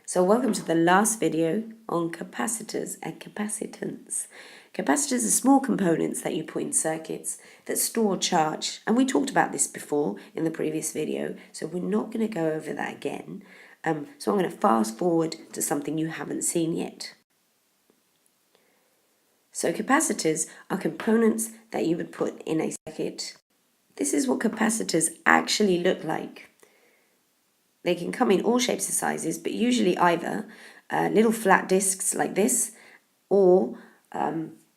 So welcome to the last video on capacitors and capacitance. Capacitors are small components that you put in circuits that store charge, and we talked about this before in the previous video, so we're not going to go over that again. So I'm going to fast forward to something you haven't seen yet. So capacitors are components that you would put in a circuit. This is what capacitors actually look like. They can come in all shapes and sizes, but usually either little flat discs like this or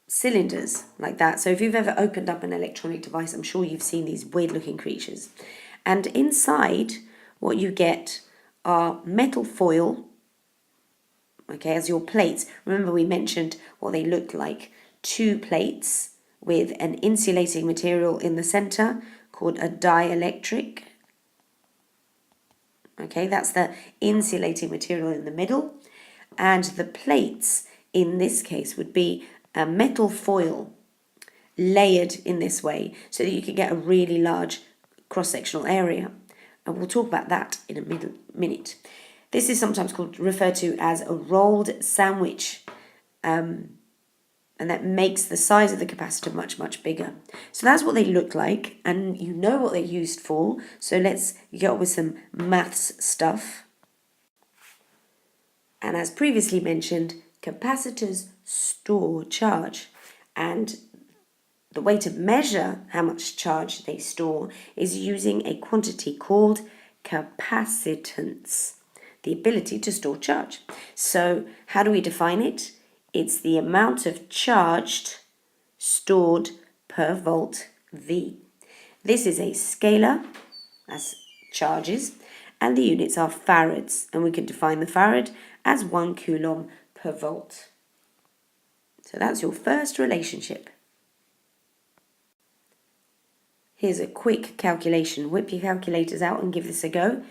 cylinders like that. So if you've ever opened up an electronic device, I'm sure you've seen these weird looking creatures. And inside, what you get are metal foil, okay, as your plates. Remember we mentioned what they look like. Two plates with an insulating material in the center called a dielectric. Okay, that's the insulating material in the middle. And the plates, in this case, would be a metal foil layered in this way so that you can get a really large cross-sectional area. And we'll talk about that in a minute. This is sometimes referred to as a rolled sandwich. And that makes the size of the capacitor much, much bigger. So that's what they look like, and you know what they're used for. So let's get on with some maths stuff. And as previously mentioned, capacitors store charge. And the way to measure how much charge they store is using a quantity called capacitance, the ability to store charge. So how do we define it? It's the amount of charged stored per volt V. This is a scalar, as charges, and the units are farads, and we can define the farad as 1 coulomb per volt. So that's your first relationship. Here's a quick calculation. Whip your calculators out and give this a go.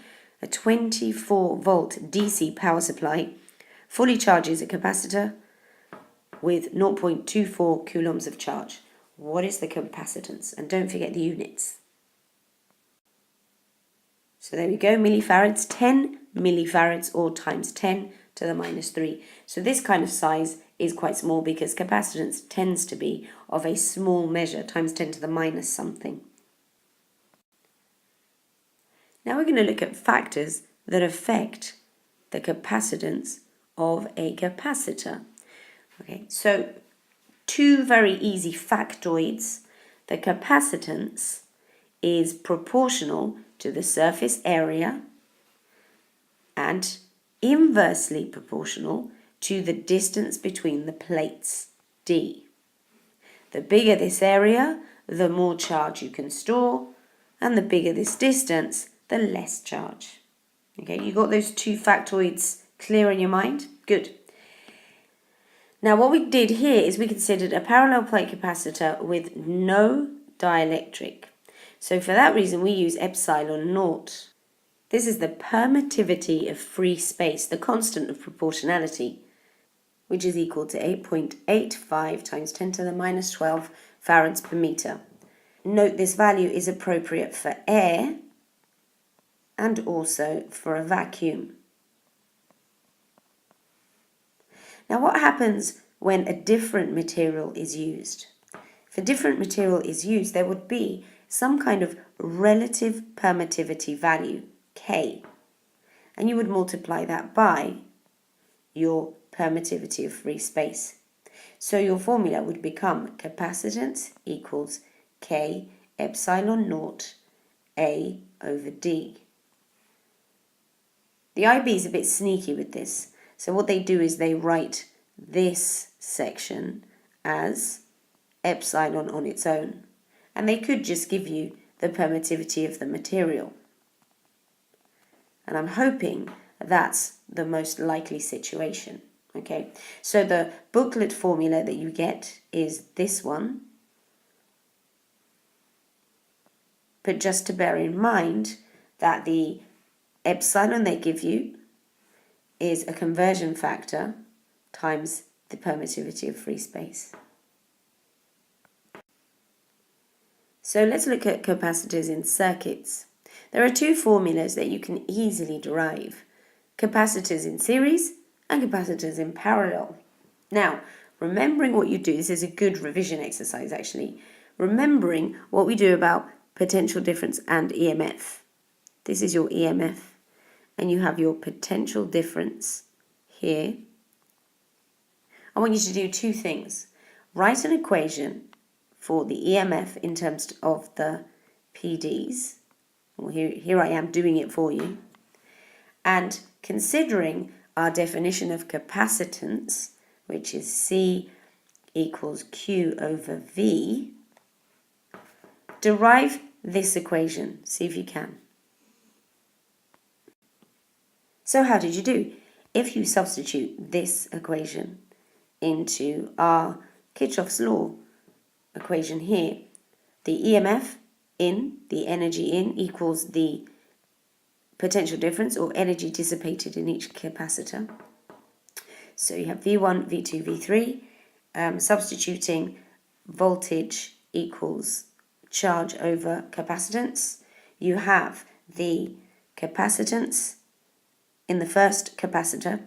A 24-volt DC power supply fully charges a capacitor with 0.24 coulombs of charge. What is the capacitance? And don't forget the units. So there we go, millifarads, 10 millifarads, or times 10 to the minus 3. So this kind of size is quite small because capacitance tends to be of a small measure, times 10 to the minus something. Now we're going to look at factors that affect the capacitance of a capacitor. Okay, so two very easy factoids. The capacitance is proportional to the surface area and inversely proportional to the distance between the plates, D. The bigger this area, the more charge you can store, and the bigger this distance, the less charge. Okay, you got those two factoids clear in your mind? Good. Now what we did here is we considered a parallel plate capacitor with no dielectric. So for that reason we use epsilon naught. This is the permittivity of free space, the constant of proportionality, which is equal to 8.85 times 10 to the minus 12 farads per meter. Note this value is appropriate for air and also for a vacuum. Now what happens when a different material is used? If a different material is used, there would be some kind of relative permittivity value, K, and you would multiply that by your permittivity of free space. So your formula would become capacitance equals K epsilon naught A over D. The IB is a bit sneaky with this. So what they do is they write this section as epsilon on its own. And they could just give you the permittivity of the material. And I'm hoping that's the most likely situation. Okay, so the booklet formula that you get is this one. But just to bear in mind that the epsilon they give you is a conversion factor times the permittivity of free space. So let's look at capacitors in circuits. There are two formulas that you can easily derive. capacitors in series and capacitors in parallel. Now, remembering what you do, this is a good revision exercise actually, remembering what we do about potential difference and EMF. This is your EMF, and you have your potential difference here. I want you to do two things. Write an equation for the EMF in terms of the PDs. Well, here I am doing it for you. And considering our definition of capacitance, which is C equals Q over V, derive this equation. See if you can. So how did you do? If you substitute this equation into our Kirchhoff's law equation here, the EMF in, the energy in, equals the potential difference or energy dissipated in each capacitor. So you have V1, V2, V3, substituting voltage equals charge over capacitance. You have the capacitance in the first capacitor,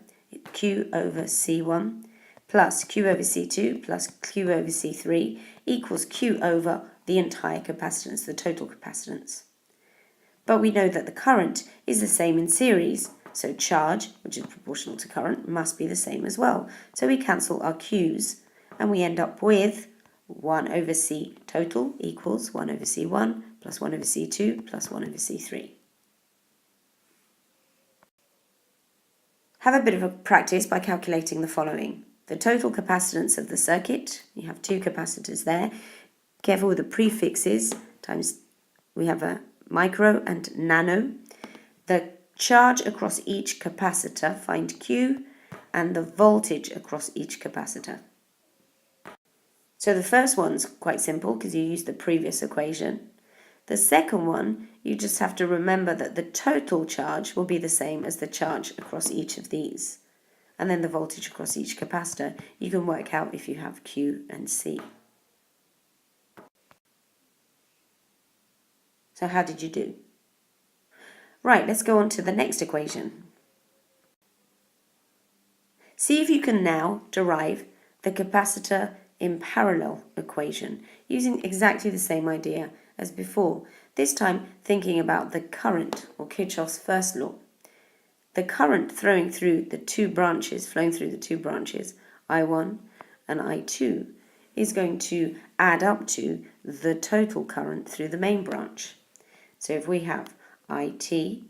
Q over C1, plus Q over C2 plus Q over C3 equals Q over the entire capacitance, the total capacitance. But we know that the current is the same in series, so charge, which is proportional to current, must be the same as well. So we cancel our Q's and we end up with 1 over C total equals 1 over C1 plus 1 over C2 plus 1 over C3. Have a bit of a practice by calculating the following. The total capacitance of the circuit, you have two capacitors there. Careful with the prefixes, times we have a micro and nano. The charge across each capacitor, find Q, and the voltage across each capacitor. So the first one's quite simple because you used the previous equation. The second one, you just have to remember that the total charge will be the same as the charge across each of these. And then the voltage across each capacitor, you can work out if you have Q and C. So how did you do? Right, let's go on to the next equation. See if you can now derive the capacitor in parallel equation using exactly the same idea as before, this time thinking about the current, or Kirchhoff's first law. The current flowing through the two branches, I1 and I2, is going to add up to the total current through the main branch. So if we have IT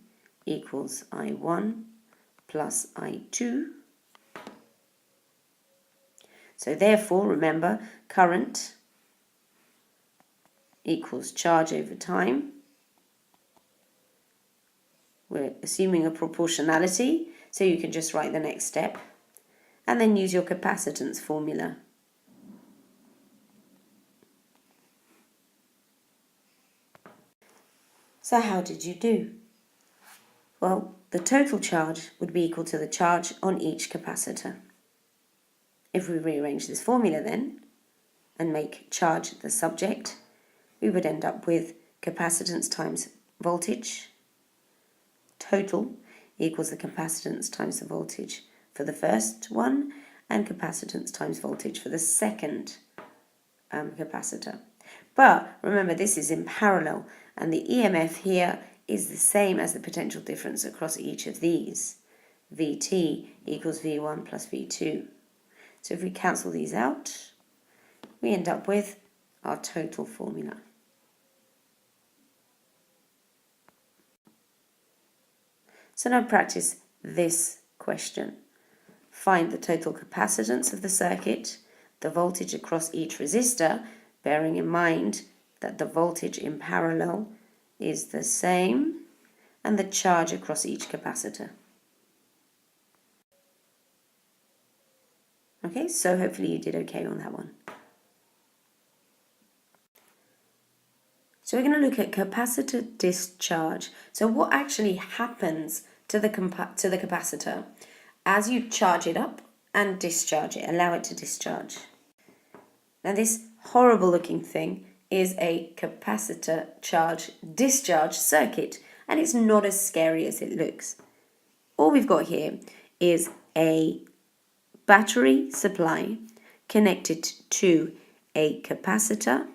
equals I1 plus I2, so therefore, remember, current equals charge over time. We're assuming a proportionality, so you can just write the next step and then use your capacitance formula. So how did you do? Well, the total charge would be equal to the charge on each capacitor. If we rearrange this formula then and make charge the subject, we would end up with capacitance times voltage. Total equals the capacitance times the voltage for the first one and capacitance times voltage for the second capacitor. But remember, this is in parallel and the EMF here is the same as the potential difference across each of these. Vt equals V1 plus V2. So if we cancel these out, we end up with our total formula. So now practice this question. Find the total capacitance of the circuit, the voltage across each resistor, bearing in mind that the voltage in parallel is the same, and the charge across each capacitor. Okay, so hopefully you did okay on that one. So we're going to look at capacitor discharge. So what actually happens to the capacitor as you charge it up and discharge it, allow it to discharge. Now this horrible looking thing is a capacitor charge discharge circuit, and it's not as scary as it looks. all we've got here is a battery supply connected to a capacitor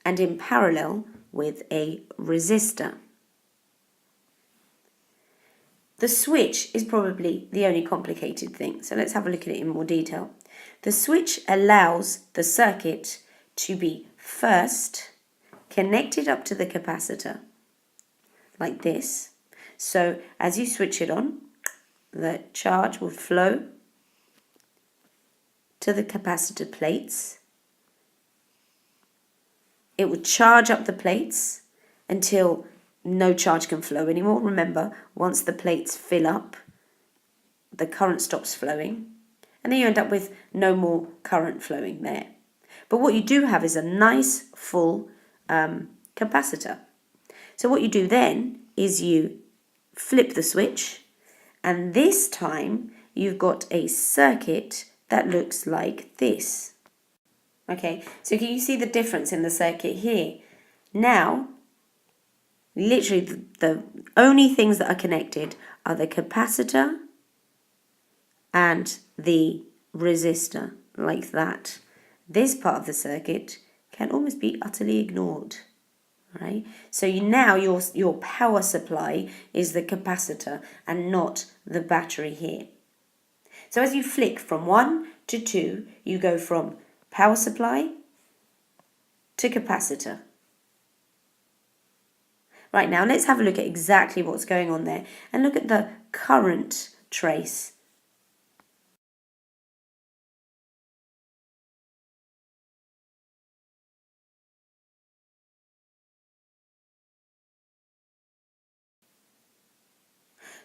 and in parallel with a resistor. The switch is probably the only complicated thing, so let's have a look at it in more detail. The switch allows the circuit to be first connected up to the capacitor, like this. So as you switch it on, the charge will flow to the capacitor plates. It would charge up the plates until no charge can flow anymore. Remember, once the plates fill up, the current stops flowing, and then you end up with no more current flowing there. But what you do have is a nice full capacitor. So what you do then is you flip the switch, and this time you've got a circuit that looks like this. Okay, so can you see the difference in the circuit here? Now, literally the only things that are connected are the capacitor and the resistor, like that. This part of the circuit can almost be utterly ignored. Right? So now your power supply is the capacitor and not the battery here. So as you flick from 1 to 2, you go from power supply to capacitor. Right, now let's have a look at exactly what's going on there and look at the current trace.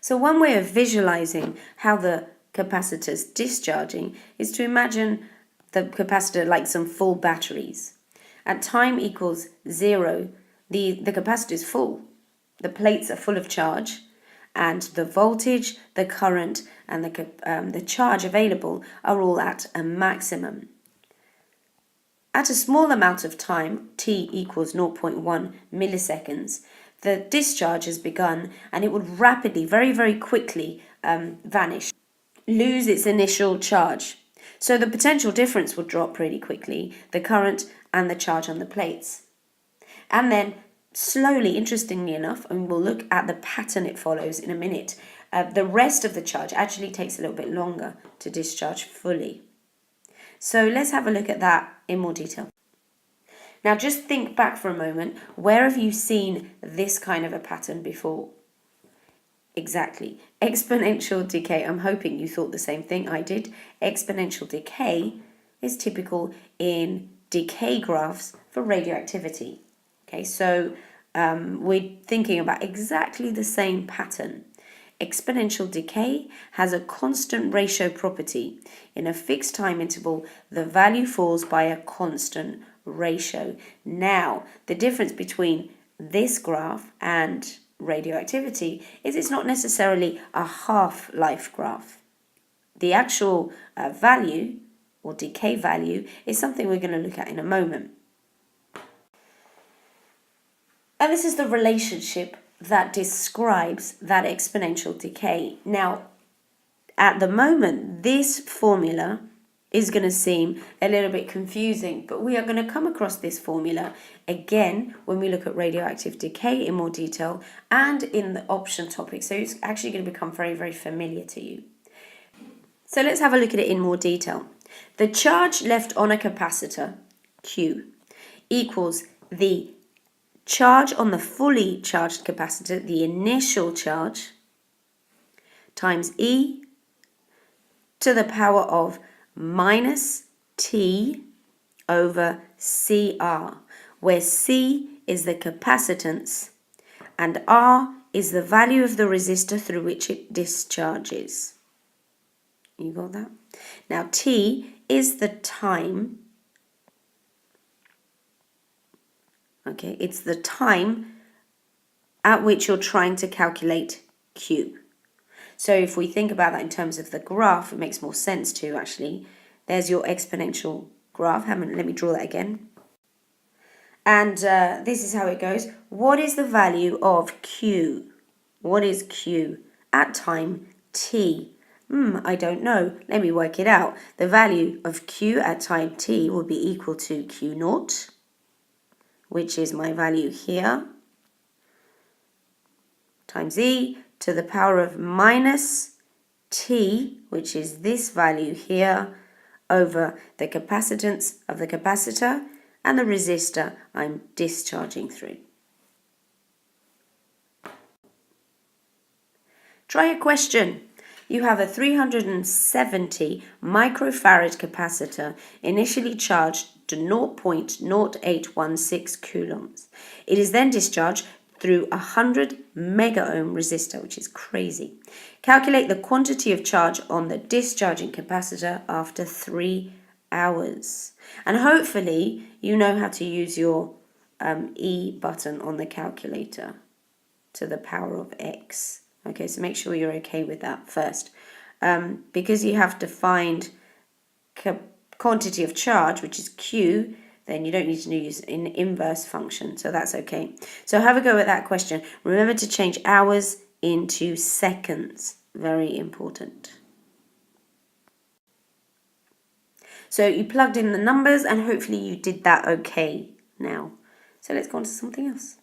So one way of visualizing how the capacitor's discharging is to imagine the capacitor like some full batteries. At time equals 0, the capacitor is full. The plates are full of charge, and the voltage, the current, and the charge available are all at a maximum. At a small amount of time, t equals 0.1 milliseconds, the discharge has begun and it would rapidly, very, very quickly vanish, lose its initial charge. So the potential difference would drop pretty quickly, the current and the charge on the plates. And then slowly, interestingly enough, and we'll look at the pattern it follows in a minute, the rest of the charge actually takes a little bit longer to discharge fully. So let's have a look at that in more detail. Now just think back for a moment, where have you seen this kind of a pattern before? Exactly, exponential decay. I'm hoping you thought the same thing I did. Exponential decay is typical in decay graphs for radioactivity. Okay, so we're thinking about exactly the same pattern. Exponential decay has a constant ratio property. In a fixed time interval, the value falls by a constant ratio. Now, the difference between this graph and radioactivity is it's not necessarily a half-life graph. The actual value or decay value is something we're going to look at in a moment. And this is the relationship that describes that exponential decay. Now, at the moment, this formula is going to seem a little bit confusing, but we are going to come across this formula again when we look at radioactive decay in more detail and in the option topic. So it's actually going to become very, very familiar to you. So let's have a look at it in more detail. The charge left on a capacitor, Q, equals the charge on the fully charged capacitor, the initial charge, times E to the power of minus T over CR, where C is the capacitance and R is the value of the resistor through which it discharges. You got that? Now T is the time. Okay, it's the time at which you're trying to calculate Q. So if we think about that in terms of the graph, it makes more sense to actually. There's your exponential graph. Let me draw that again. And this is how it goes. What is the value of Q? What is Q at time t? I don't know. Let me work it out. The value of Q at time t will be equal to Q naught, which is my value here, times e to the power of minus t, which is this value here, over the capacitance of the capacitor and the resistor I'm discharging through. Try a question. You have a 370 microfarad capacitor initially charged to 0.0816 coulombs. It is then discharged through a 100 mega ohm resistor, which is crazy. Calculate the quantity of charge on the discharging capacitor after 3 hours. And hopefully you know how to use your E button on the calculator to the power of X. Okay, so make sure you're okay with that first. Because you have to find quantity of charge, which is Q, then you don't need to use an inverse function, so that's okay. So have a go at that question. Remember to change hours into seconds. Very important. So you plugged in the numbers and hopefully you did that okay now. So let's go on to something else.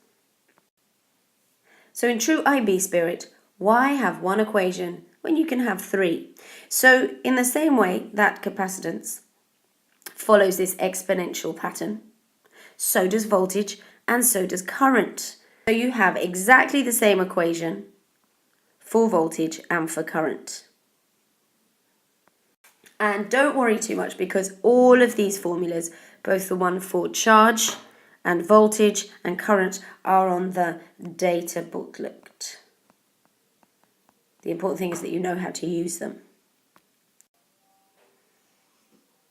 So in true IB spirit, why have one equation when you can have 3? So in the same way that capacitance follows this exponential pattern, so does voltage and so does current. So you have exactly the same equation for voltage and for current. And don't worry too much because all of these formulas, both the one for charge and voltage and current, are on the data booklet. The important thing is that you know how to use them.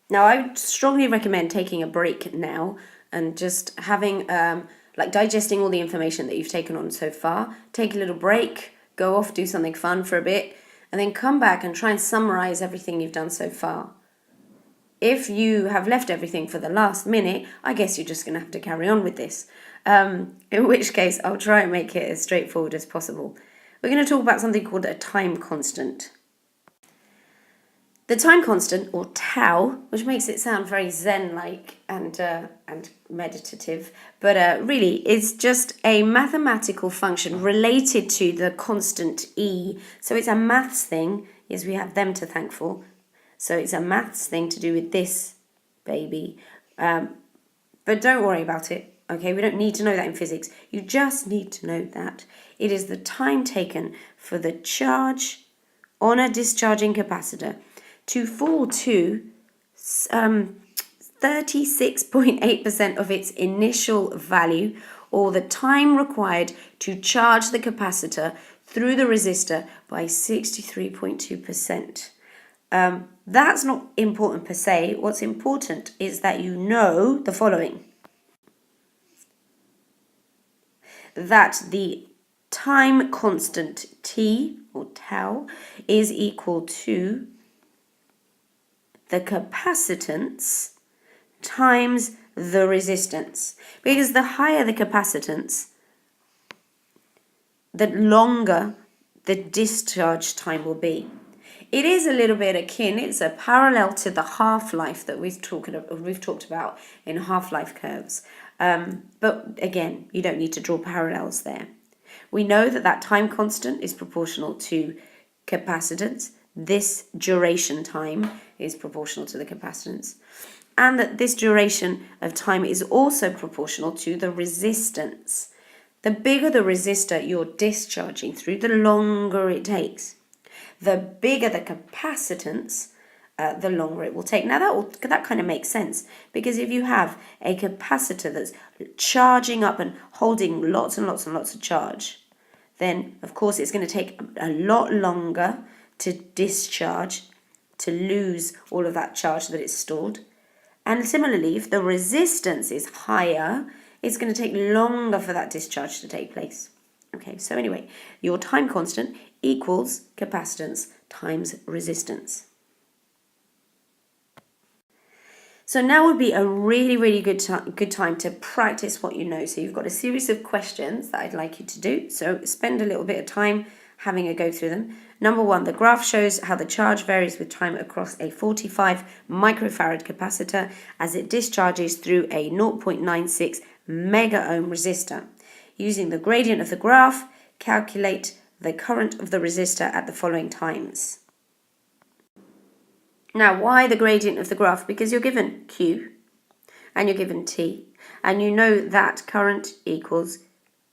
Now, I would strongly recommend taking a break now and just having, digesting all the information that you've taken on so far. Take a little break, go off, do something fun for a bit, and then come back and try and summarize everything you've done so far. If you have left everything for the last minute, I guess you're just going to have to carry on with this. In which case, I'll try and make it as straightforward as possible. We're going to talk about something called a time constant. The time constant, or tau, which makes it sound very zen-like and meditative, but really is just a mathematical function related to the constant E. So it's a maths thing. Yes, we have them to thank for. So it's a maths thing to do with this baby. But don't worry about it. Okay, we don't need to know that in physics. You just need to know that it is the time taken for the charge on a discharging capacitor to fall to 36.8% of its initial value, or the time required to charge the capacitor through the resistor by 63.2%. That's not important per se. What's important is that you know the following. That the time constant T, or tau, is equal to the capacitance times the resistance. Because the higher the capacitance, the longer the discharge time will be. It is a little bit akin, it's a parallel to the half-life that we've talked about in half-life curves. But again, you don't need to draw parallels there. We know that time constant is proportional to capacitance. This duration time is proportional to the capacitance. And that this duration of time is also proportional to the resistance. The bigger the resistor you're discharging through, the longer it takes. The bigger the capacitance, the longer it will take. Now that kind of makes sense, because if you have a capacitor that's charging up and holding lots and lots and lots of charge, then of course it's going to take a lot longer to discharge, to lose all of that charge that it's stored. And similarly, if the resistance is higher, it's going to take longer for that discharge to take place. Okay, so anyway, your time constant equals capacitance times resistance. So now would be a really good time to practice what you know. So you've got a series of questions that I'd like you to do. So spend a little bit of time having a go through them. Number 1, the graph shows how the charge varies with time across a 45 microfarad capacitor as it discharges through a 0.96 mega ohm resistor. Using the gradient of the graph, calculate the current of the resistor at the following times. Now, why the gradient of the graph? Because you're given Q and you're given T, and you know that current equals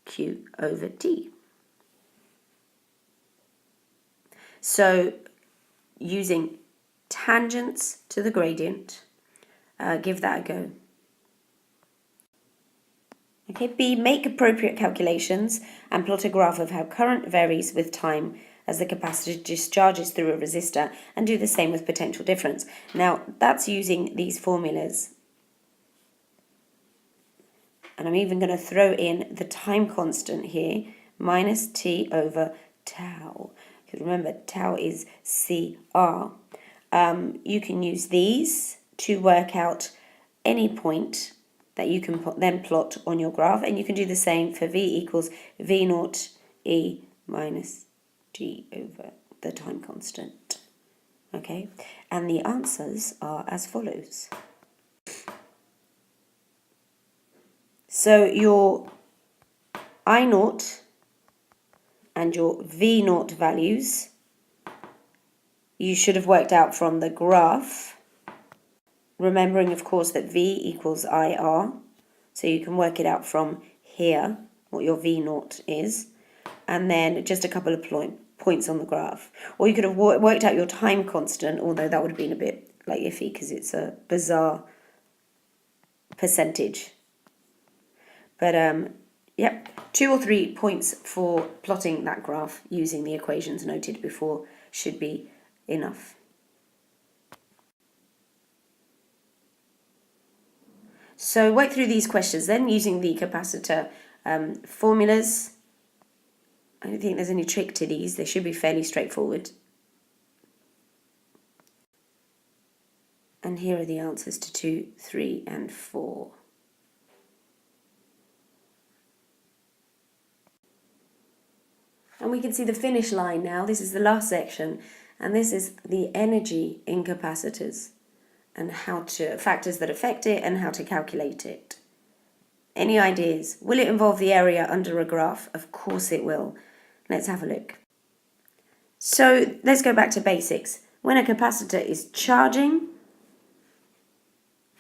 Q over T. So, using tangents to the gradient, give that a go. Okay, B, make appropriate calculations and plot a graph of how current varies with time as the capacitor discharges through a resistor, and do the same with potential difference. Now, that's using these formulas. And I'm even going to throw in the time constant here, minus T over tau. Because remember, tau is CR. You can use these to work out any point that you can then plot on your graph, and you can do the same for V equals V naught E minus G over the time constant. Okay, and the answers are as follows. So your I naught and your V naught values you should have worked out from the graph, remembering of course that V equals IR, so you can work it out from here what your V naught is, and then just a couple of points on the graph. Or you could have worked out your time constant, although that would have been a bit like iffy because it's a bizarre percentage. But yep, 2 or 3 points for plotting that graph using the equations noted before should be enough. So work through these questions then using the capacitor formulas. I don't think there's any trick to these. They should be fairly straightforward. And here are the answers to 2, 3, and 4. And we can see the finish line now. This is the last section, and this is the energy in capacitors and factors that affect it and how to calculate it. Any ideas? Will it involve the area under a graph? Of course it will. Let's have a look. So let's go back to basics. When a capacitor is charging,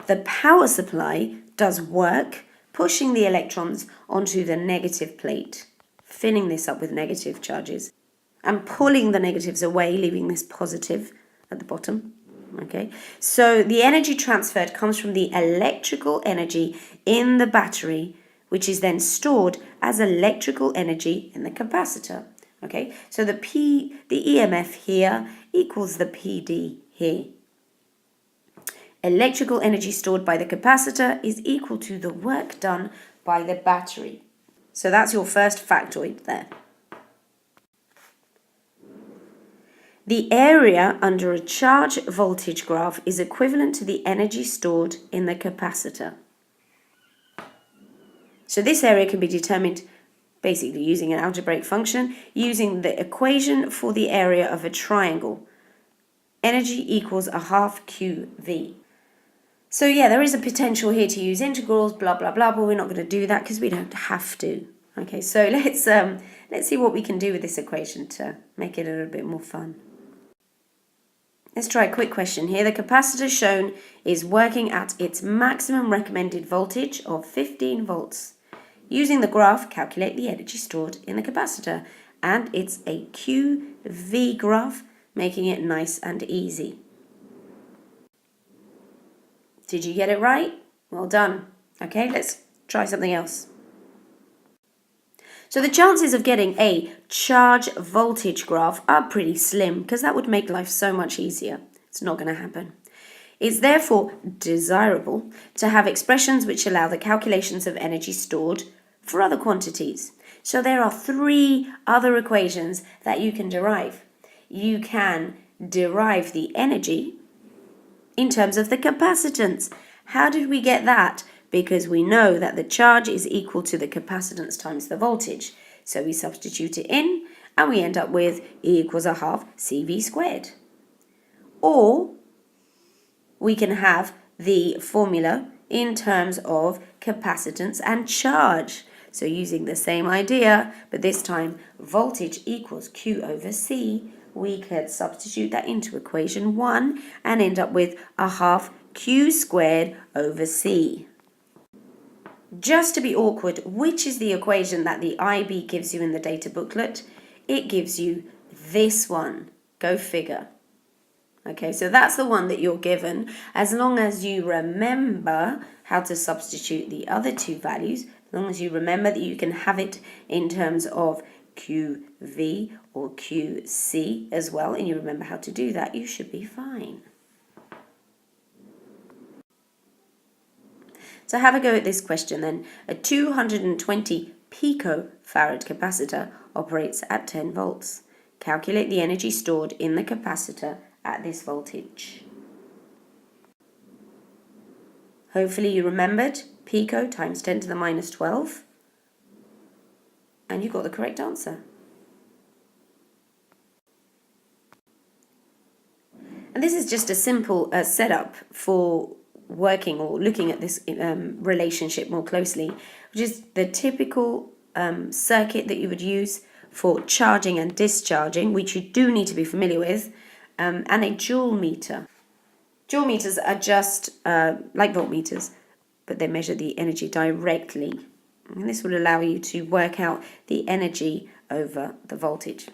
the power supply does work, pushing the electrons onto the negative plate, filling this up with negative charges, and pulling the negatives away, leaving this positive at the bottom. Okay, so the energy transferred comes from the electrical energy in the battery, which is then stored as electrical energy in the capacitor. Okay, so the EMF here equals the PD here. Electrical energy stored by the capacitor is equal to the work done by the battery. So that's your first factoid there. The area under a charge voltage graph is equivalent to the energy stored in the capacitor. So this area can be determined basically using an algebraic function, using the equation for the area of a triangle. Energy equals a half QV. So yeah, there is a potential here to use integrals, blah, blah, blah, but we're not going to do that because we don't have to. Okay, so let's see what we can do with this equation to make it a little bit more fun. Let's try a quick question here. The capacitor shown is working at its maximum recommended voltage of 15 volts. Using the graph, calculate the energy stored in the capacitor. And it's a QV graph, making it nice and easy. Did you get it right? Well done. Okay, let's try something else. So the chances of getting a charge voltage graph are pretty slim because that would make life so much easier. It's not going to happen. It's therefore desirable to have expressions which allow the calculations of energy stored for other quantities. So there are 3 other equations that you can derive. You can derive the energy in terms of the capacitance. How did we get that? Because we know that the charge is equal to the capacitance times the voltage. So we substitute it in and we end up with E equals a half CV squared. Or we can have the formula in terms of capacitance and charge. So using the same idea, but this time voltage equals Q over C, we could substitute that into equation 1 and end up with a half Q squared over C. Just to be awkward, which is the equation that the IB gives you in the data booklet? It gives you this one. Go figure. Okay, so that's the one that you're given. As long as you remember how to substitute the other two values, as long as you remember that you can have it in terms of QV or QC as well, and you remember how to do that, you should be fine. So have a go at this question then. A 220 picofarad capacitor operates at 10 volts. Calculate the energy stored in the capacitor at this voltage. Hopefully you remembered pico times 10 to the minus 12 and you got the correct answer. And this is just a simple setup for working or looking at this relationship more closely, which is the typical circuit that you would use for charging and discharging, which you do need to be familiar with, and a joule meter. Joule meters are just like voltmeters, but they measure the energy directly. And this will allow you to work out the energy over the voltage.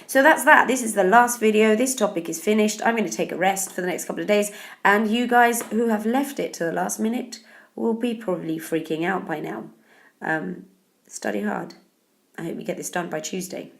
So that's that. This is the last video. This topic is finished. I'm going to take a rest for the next couple of days. And you guys who have left it to the last minute will be probably freaking out by now. Study hard. I hope you get this done by Tuesday.